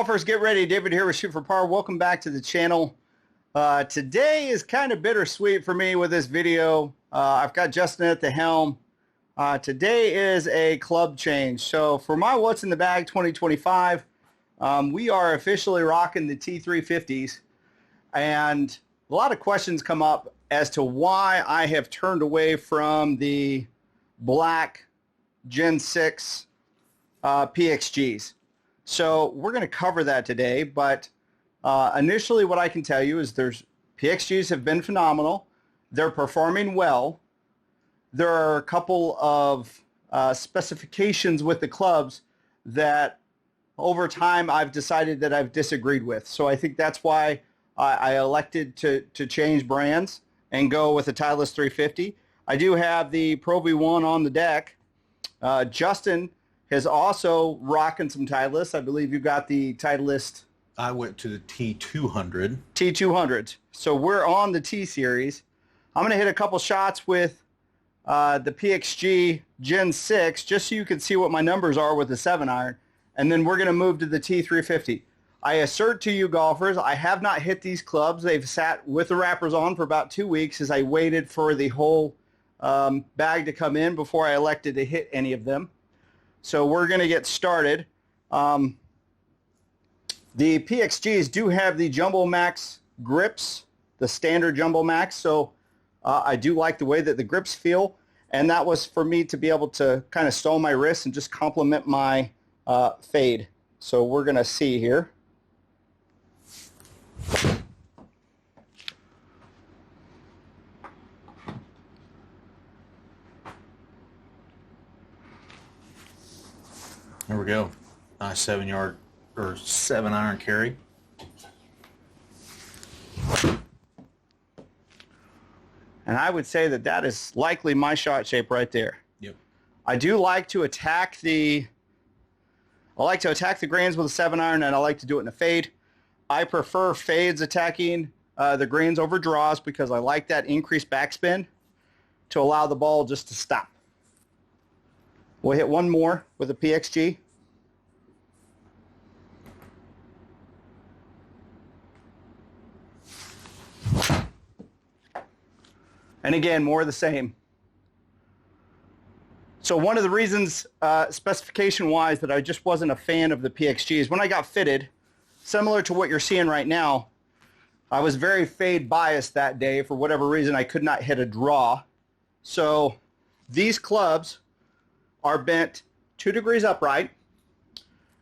Golfers, get ready. David here with Shoot for Par. Welcome back to the channel. Today is kind of bittersweet for me with this video. I've got Justin at the helm. Today is a club change. So for my What's in the Bag 2025, we are officially rocking the T350s. And a lot of questions come up as to why I have turned away from the black Gen 6 PXGs. So we're going to cover that today, but initially what I can tell you is PXGs have been phenomenal. They're performing well. There are a couple of specifications with the clubs that over time I've decided that I've disagreed with. So I think that's why I elected to change brands and go with the Titleist 350. I do have the Pro V1 on the deck. Justin is also rocking some Titleist. I believe you got the Titleist. I went to the T200. T200. So we're on the T series. I'm going to hit a couple shots with the PXG Gen 6 just so you can see what my numbers are with the 7-iron. And then we're going to move to the T350. I assert to you golfers, I have not hit these clubs. They've sat with the wrappers on for about 2 weeks as I waited for the whole bag to come in before I elected to hit any of them. So we're going to get started. The PXGs do have the Jumbo Max grips, the standard Jumbo Max. So I do like the way that the grips feel. And that was for me to be able to kind of stall my wrists and just complement my fade. So we're going to see here. There we go. Nice 7-yard or 7-iron carry. And I would say that that is likely my shot shape right there. Yep. I do like to attack the greens with a 7-iron, and I like to do it in a fade. I prefer fades attacking the greens over draws because I like that increased backspin to allow the ball just to stop. We'll hit one more with a PXG. And again, more of the same. So one of the reasons, specification-wise, that I just wasn't a fan of the PXGs, when I got fitted, similar to what you're seeing right now, I was very fade biased that day. For whatever reason, I could not hit a draw. So these clubs are bent 2 degrees upright.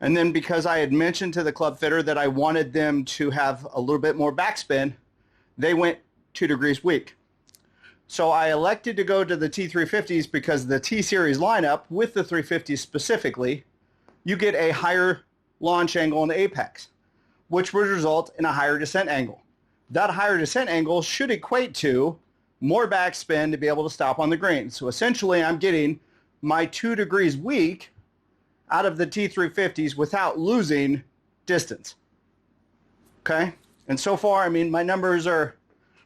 And then because I had mentioned to the club fitter that I wanted them to have a little bit more backspin, they went 2 degrees weak. So I elected to go to the T350s because the T-Series lineup, with the 350s specifically, you get a higher launch angle in the apex, which would result in a higher descent angle. That higher descent angle should equate to more backspin to be able to stop on the green. So essentially I'm getting my 2 degrees weak out of the T350s without losing distance. Okay? And so far, I mean, my numbers are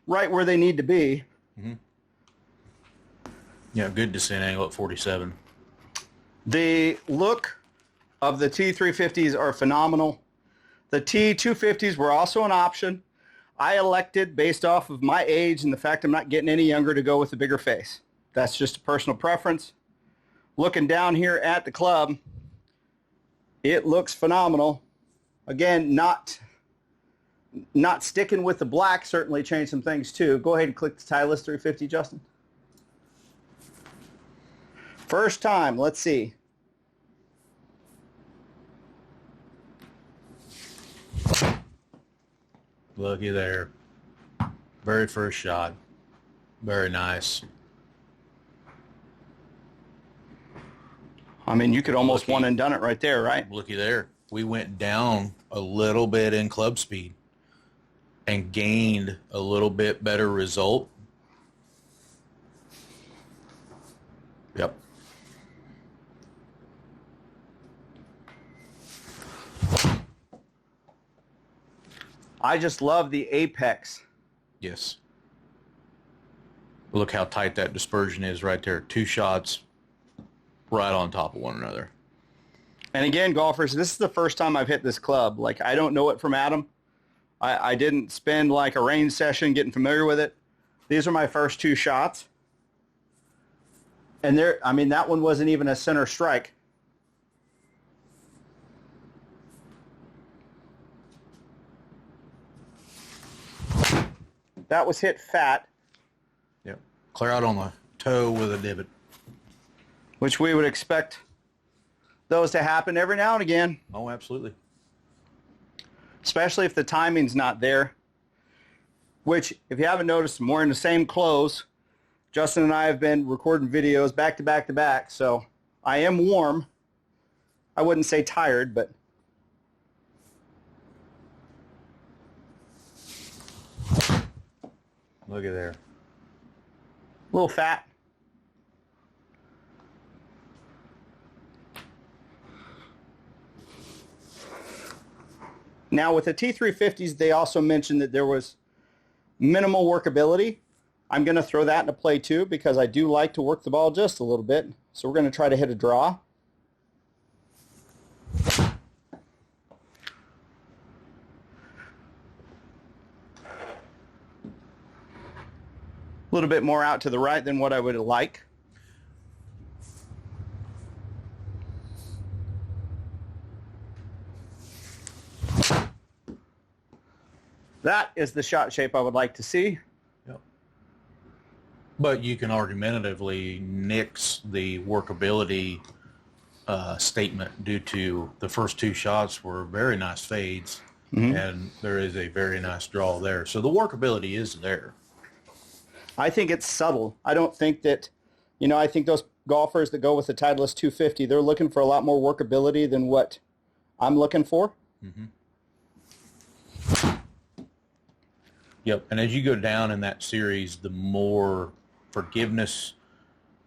right where they need to be. Mm-hmm. Yeah, good descent angle at 47. The look of the T350s are phenomenal. The T250s were also an option. I elected, based off of my age and the fact I'm not getting any younger, to go with the bigger face. That's just a personal preference. Looking down here at the club, it looks phenomenal. Again, not sticking with the black certainly changed some things too. Go ahead and click the Titleist 350, Justin. First time, let's see. Looky there. Very first shot. Very nice. I mean, you could almost one and done it right there, right? Looky there. We went down a little bit in club speed and gained a little bit better result. Yep. I just love the apex. Yes. Look how tight that dispersion is right there. 2 shots right on top of one another. And again, golfers, this is the first time I've hit this club. Like, I don't know it from Adam. I didn't spend like a range session getting familiar with it. These are my first two shots. And there, I mean, that one wasn't even a center strike. That was hit fat. Yep. Clear out on the toe with a divot. Which we would expect those to happen every now and again. Oh, absolutely. Especially if the timing's not there. Which, if you haven't noticed, I'm wearing the same clothes. Justin and I have been recording videos back to back to back, so I am warm. I wouldn't say tired, but look at there. a little fat. Now, with the T350s, they also mentioned that there was minimal workability. I'm going to throw that into play too because I do like to work the ball just a little bit. So we're going to try to hit a draw. A little bit more out to the right than what I would like. That is the shot shape I would like to see. Yep. But you can argumentatively nix the workability statement due to the first two shots were very nice fades, and there is a very nice draw there. So the workability is there. I think it's subtle. I don't think that, you know, I think those golfers that go with the Titleist 250, they're looking for a lot more workability than what I'm looking for. Mm-hmm. Yep, and as you go down in that series, the more forgiveness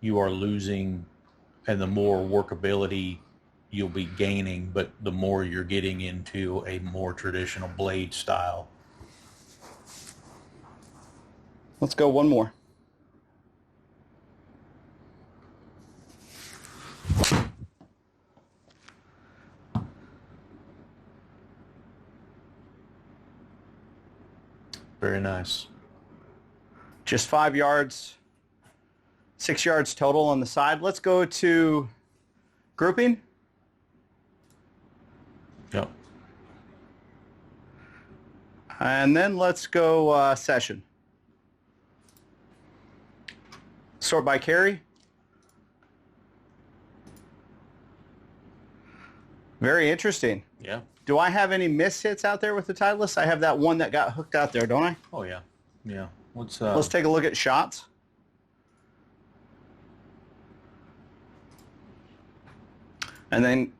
you are losing and the more workability you'll be gaining, but the more you're getting into a more traditional blade style. Let's go one more. Very nice. Just 5 yards, 6 yards total on the side. Let's go to grouping. Yep. And then let's go session. Sort by carry. Very interesting. Yeah. Do I have any miss hits out there with the Titleist? I have that one that got hooked out there, don't I? Oh, yeah. Yeah. Let's take a look at shots. And then,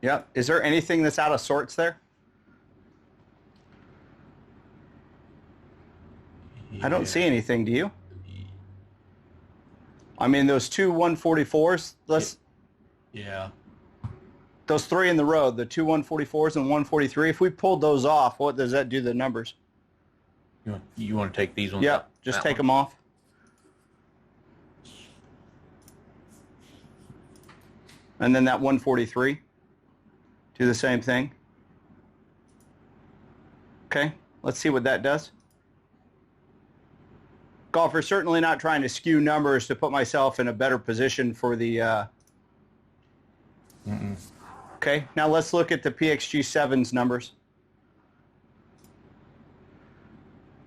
yeah, is there anything that's out of sorts there? I don't see anything, do you? I mean, those two 144s, Yeah. those three in the row, the two 144s and 143, if we pulled those off, what does that do to the numbers? You want to take these ones? Yeah, just take them off. And then that 143, do the same thing. Okay, let's see what that does. Golfer, certainly not trying to skew numbers to put myself in a better position for the... Okay, now let's look at the PXG 7's numbers.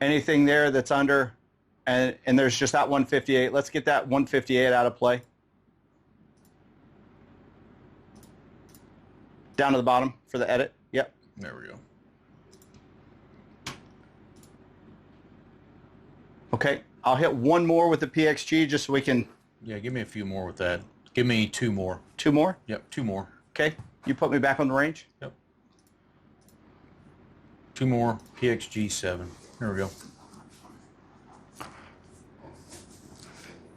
Anything there that's under, and there's just that 158. Let's get that 158 out of play. Down to the bottom for the edit. Yep. There we go. Okay, I'll hit one more with the PXG just so we can... Yeah, give me a few more with that. Give me two more. Two more? Yep, two more. Okay, you put me back on the range? Yep. Two more PXG 7. There we go.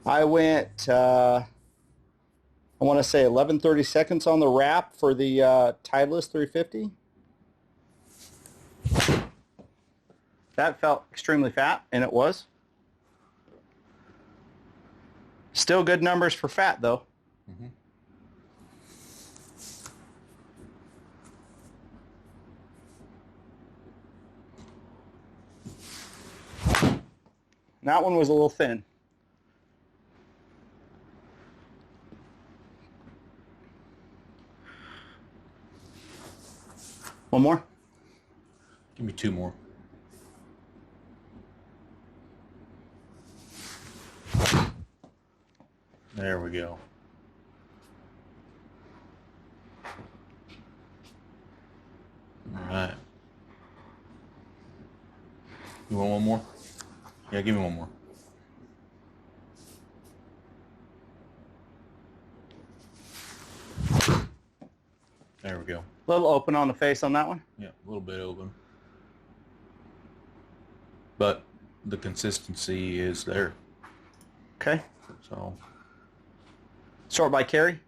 I went, I want to say 11:30 seconds on the wrap for the Titleist 350. That felt extremely fat, and it was. Still good numbers for fat, though. And that one was a little thin. One more? Give me 2 more. There we go. All right. You want one more? Yeah, give me one more. There we go. A little open on the face on that one. Yeah, a little bit open. But the consistency is there. Okay. So. Sort by carry.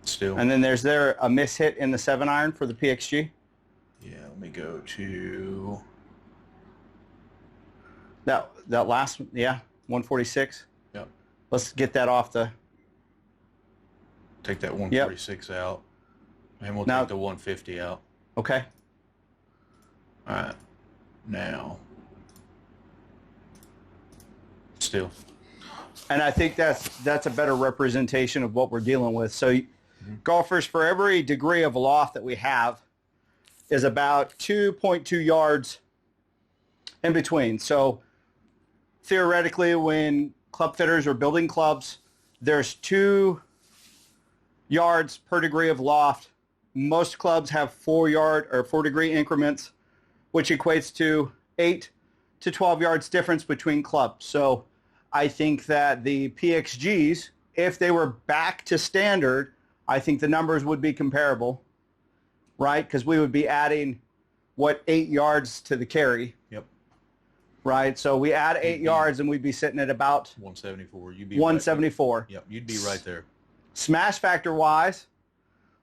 Still. And then there's there a miss hit in the 7-iron for the PXG? Yeah, let me go to... That last one, yeah, 146. Yep. Let's get that off the... Take that 146 out. And we'll take the 150 out. Okay. All right. Now. Still. And I think that's a better representation of what we're dealing with. So golfers, for every degree of loft that we have, is about 2.2 yards in between. So theoretically, when club fitters are building clubs, there's 2 yards per degree of loft. Most clubs have 4-yard or 4-degree increments, which equates to 8 to 12 yards difference between clubs. So I think that the PXGs, if they were back to standard, I think the numbers would be comparable, right? Because we would be adding, 8 yards to the carry. Yep. Right? So we add 8 yards and we'd be sitting at about 174. You'd be 174. Right. Yep, you'd be right there. Smash factor wise,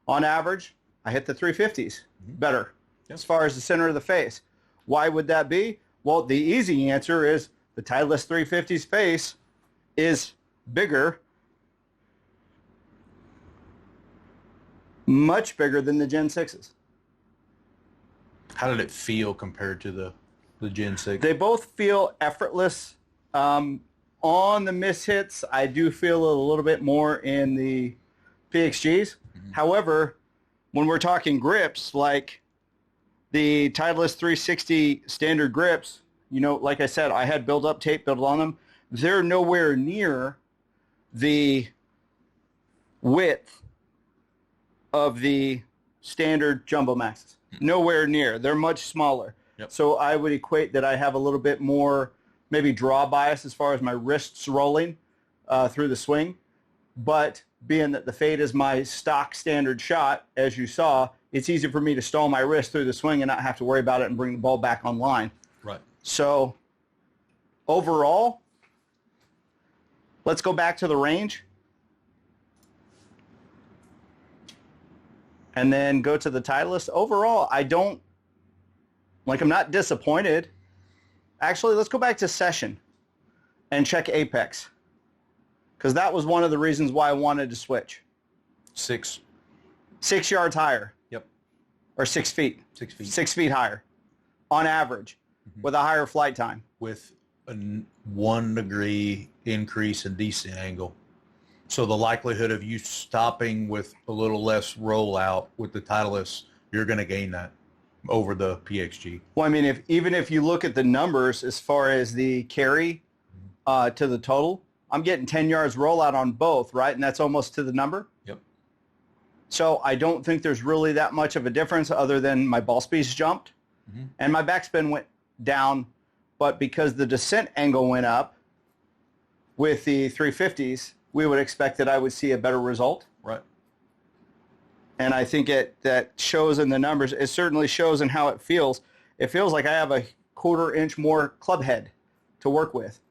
on average, I hit the 350s better as far as the center of the face. Why would that be? Well, the easy answer is the Titleist 350s face is bigger, much bigger than the Gen 6s. How did it feel compared to the Gen 6? They both feel effortless. On the miss hits, I do feel a little bit more in the PXGs. However, when we're talking grips, like the Titleist 360 standard grips, like I said, I had build-up tape built on them. They're nowhere near the width of the standard Jumbo Maxes. Nowhere near. They're much smaller. Yep. So I would equate that I have a little bit more maybe draw bias as far as my wrists rolling through the swing. But being that the fade is my stock standard shot, as you saw, it's easy for me to stall my wrist through the swing and not have to worry about it and bring the ball back online. Right. So overall, let's go back to the range. And then go to the Titleist. Overall, I'm not disappointed. Actually, let's go back to session and check apex, because that was one of the reasons why I wanted to switch. 6 yards higher. Yep. Or 6 feet. 6 feet. 6 feet higher on average with a higher flight time. With a 1 degree increase in descent angle. So the likelihood of you stopping with a little less rollout with the Titleist, you're going to gain that over the PXG. Well, I mean, even if you look at the numbers as far as the carry to the total, I'm getting 10 yards rollout on both, right? And that's almost to the number. Yep. So I don't think there's really that much of a difference other than my ball speeds jumped and my backspin went down. But because the descent angle went up with the 350s, we would expect that I would see a better result. Right. And I think that shows in the numbers. It certainly shows in how it feels. It feels like I have a 1/4 inch more club head to work with.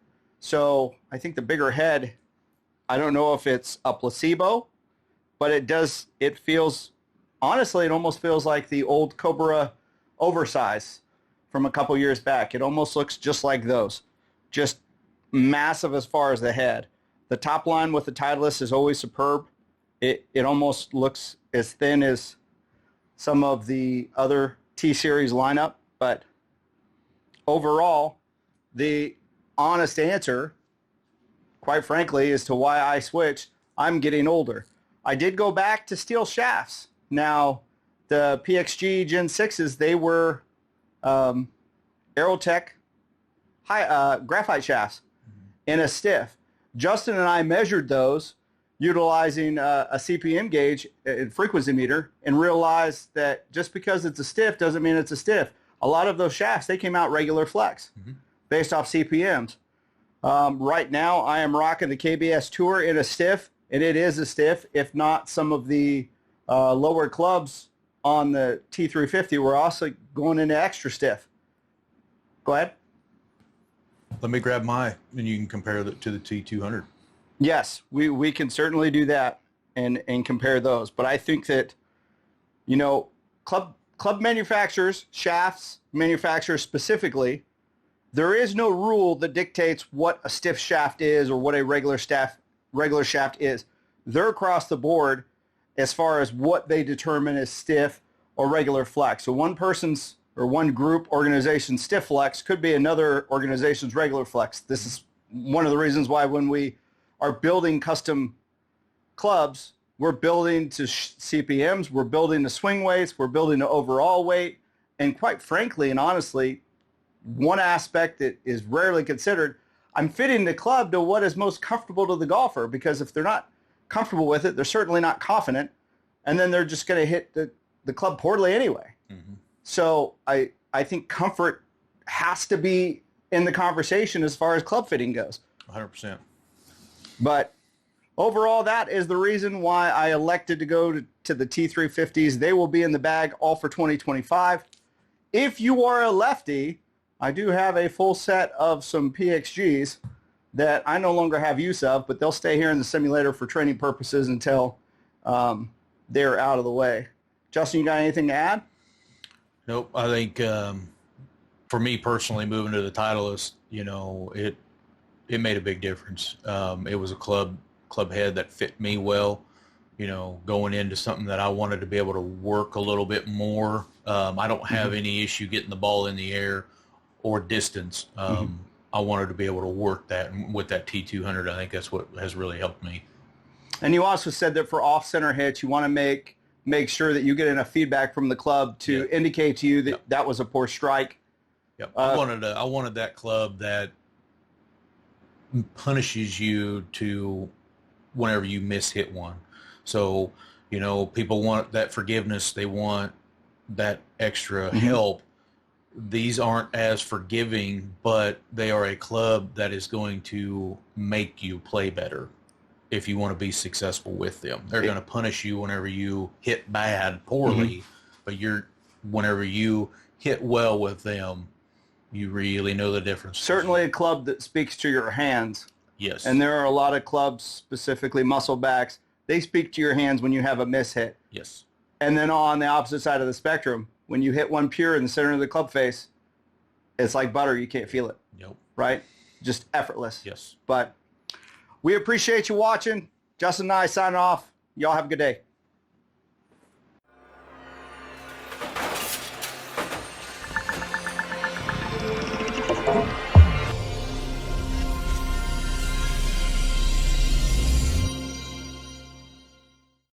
So I think the bigger head, I don't know if it's a placebo, but it feels, honestly, it almost feels like the old Cobra oversize from a couple years back. It almost looks just like those, just massive as far as the head. The top line with the Titleist is always superb. It almost looks as thin as some of the other T-Series lineup, but overall, the honest answer, quite frankly, as to why I switched, I'm getting older. I did go back to steel shafts. Now, the PXG Gen 6s, they were Aerotech graphite shafts in a stiff. Justin and I measured those utilizing a CPM gauge and frequency meter, and realized that just because it's a stiff doesn't mean it's a stiff. A lot of those shafts, they came out regular flex based off CPMs. Right now, I am rocking the KBS Tour in a stiff, and it is a stiff. If not, some of the lower clubs on the T350 were also going into extra stiff. Go ahead. Let me grab mine, and you can compare it to the T200. Yes, we can certainly do that and compare those. But I think that, you know, club manufacturers, shafts manufacturers specifically, there is no rule that dictates what a stiff shaft is or what a regular shaft is. They're across the board as far as what they determine as stiff or regular flex. So one person's or one group organization's stiff flex could be another organization's regular flex. This is one of the reasons why when we are building custom clubs, we're building to CPMs, we're building to swing weights, we're building to overall weight, and quite frankly and honestly, one aspect that is rarely considered, I'm fitting the club to what is most comfortable to the golfer, because if they're not comfortable with it, they're certainly not confident, and then they're just going to hit the club poorly anyway. So I think comfort has to be in the conversation as far as club fitting goes. 100%. But overall, that is the reason why I elected to go to the T350s. They will be in the bag all for 2025. If you are a lefty, I do have a full set of some PXGs that I no longer have use of, but they'll stay here in the simulator for training purposes until they're out of the way. Justin, you got anything to add? Nope. I think for me personally, moving to the Titleist, you know, it made a big difference. It was a club head that fit me well, you know, going into something that I wanted to be able to work a little bit more. I don't have any issue getting the ball in the air or distance. I wanted to be able to work that, and with that T200, I think that's what has really helped me. And you also said that for off-center hits, you want to make sure that you get enough feedback from the club to indicate to you that that was a poor strike. Yep. I wanted that club that punishes you to whenever you miss-hit one. So, you know, people want that forgiveness. They want that extra help. These aren't as forgiving, but they are a club that is going to make you play better if you want to be successful with them. They're going to punish you whenever you hit bad, poorly, but whenever you hit well with them, you really know the difference. Certainly a club that speaks to your hands. Yes. And there are a lot of clubs, specifically muscle backs, they speak to your hands when you have a mishit. Yes. And then on the opposite side of the spectrum, when you hit one pure in the center of the club face, it's like butter. You can't feel it. Nope. Right? Just effortless. Yes. But we appreciate you watching. Justin and I signing off. Y'all have a good day.